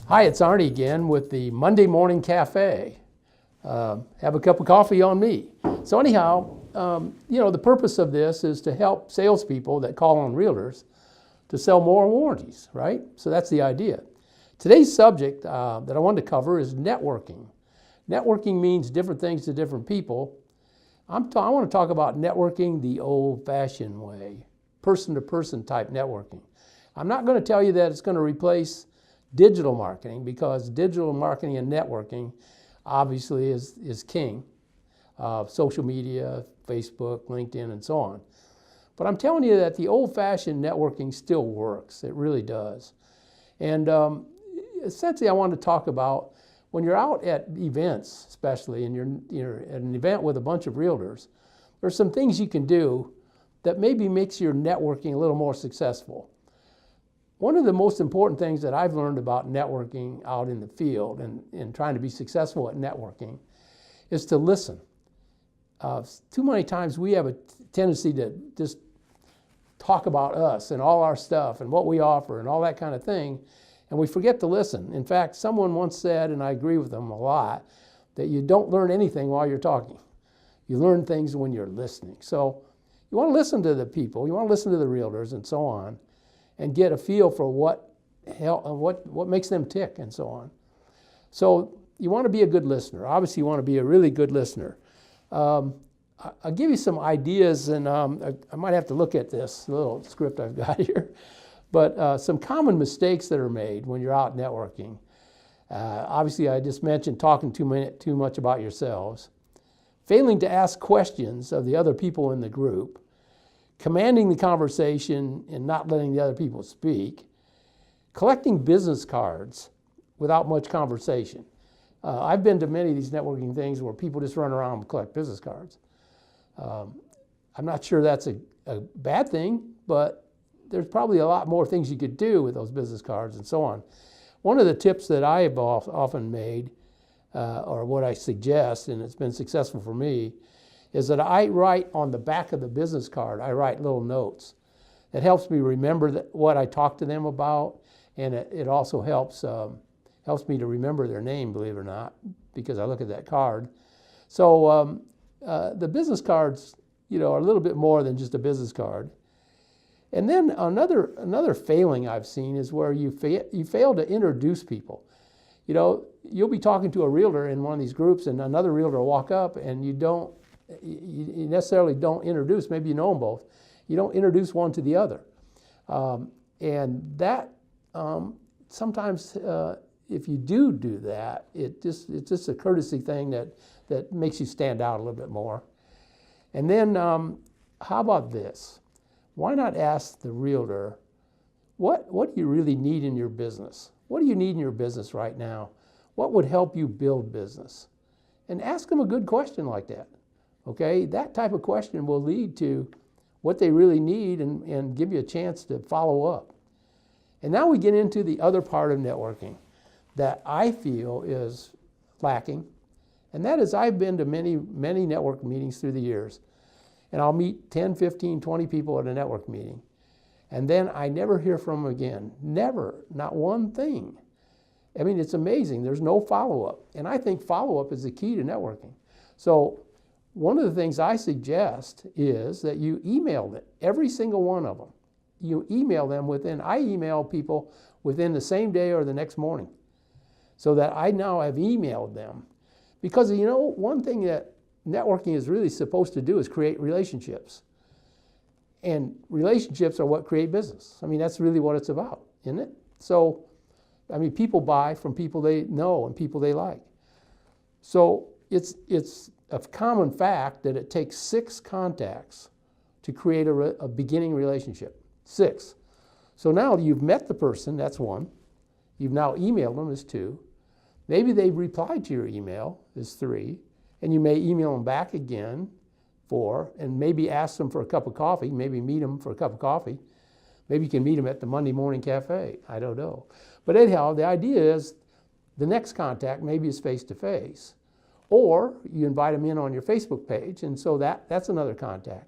Hi, it's Arnie again with the Monday Morning Cafe. Have a cup of coffee on me. So anyhow, the purpose of this is to help salespeople that call on realtors to sell more warranties, right? So that's the idea. Today's subject that I wanted to cover is networking. Networking means different things to different people. I want to talk about networking the old-fashioned way, person-to-person type networking. I'm not going to tell you that it's going to replace digital marketing, because digital marketing and networking obviously is king. Social media, Facebook, LinkedIn, and so on. But I'm telling you that the old-fashioned networking still works. It really does. And essentially I want to talk about when you're out at events, especially, and you're at an event with a bunch of realtors, there's some things you can do that maybe makes your networking a little more successful. One of the most important things that I've learned about networking out in the field and trying to be successful at networking is to listen. Too many times we have a tendency to just talk about us and all our stuff and what we offer and all that kind of thing, and we forget to listen. In fact, someone once said, and I agree with them a lot, that you don't learn anything while you're talking. You learn things when you're listening. So you want to listen to the people, you want to listen to the realtors and so on, and get a feel for what makes them tick and so on. So you want to be a good listener. Obviously, you want to be a really good listener. I'll give you some ideas, and I might have to look at this little script I've got here. But some common mistakes that are made when you're out networking. Obviously, I just mentioned talking too much about yourselves, failing to ask questions of the other people in the group, commanding the conversation and not letting the other people speak, collecting business cards without much conversation. I've been to many of these networking things where people just run around and collect business cards. I'm not sure that's a bad thing, but there's probably a lot more things you could do with those business cards and so on. One of the tips that I have often made, or what I suggest, and it's been successful for me, is that I write on the back of the business card, I write little notes. It helps me remember what I talked to them about, and it also helps me to remember their name, believe it or not, because I look at that card. So the business cards, are a little bit more than just a business card. And then another failing I've seen is where you fail to introduce people. You'll be talking to a realtor in one of these groups, and another realtor will walk up, and you necessarily don't introduce, maybe you know them both, you don't introduce one to the other. And that, sometimes if you do that, it's just a courtesy thing that makes you stand out a little bit more. And then, how about this? Why not ask the realtor, what do you really need in your business? What do you need in your business right now? What would help you build business? And ask them a good question like that. Okay, that type of question will lead to what they really need and give you a chance to follow up. And now we get into the other part of networking that I feel is lacking. And that is, I've been to many, many network meetings through the years. And I'll meet 10, 15, 20 people at a network meeting. And then I never hear from them again. Never, not one thing. I mean, it's amazing. There's no follow-up. And I think follow-up is the key to networking. So one of the things I suggest is that you email them, every single one of them. You email them I email people within the same day or the next morning, so that I now have emailed them. Because one thing that networking is really supposed to do is create relationships. And relationships are what create business. I mean, that's really what it's about, isn't it? So, I mean, people buy from people they know and people they like. So it's a common fact that it takes 6 contacts to create a beginning relationship. 6. So now you've met the person, that's 1. You've now emailed them, is 2. Maybe they've replied to your email, is 3. And you may email them back again, 4, and maybe ask them for a cup of coffee, maybe meet them for a cup of coffee. Maybe you can meet them at the Monday Morning Cafe, I don't know. But anyhow, the idea is the next contact maybe is face-to-face. Or you invite them in on your Facebook page, and so that's another contact.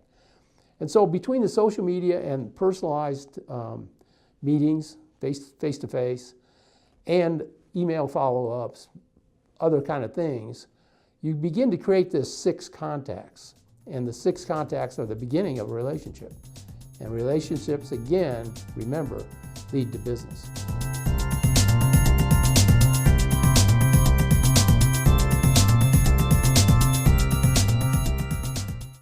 And so between the social media and personalized meetings, face-to-face, and email follow-ups, other kind of things, you begin to create this 6 contacts. And the 6 contacts are the beginning of a relationship. And relationships, again, remember, lead to business.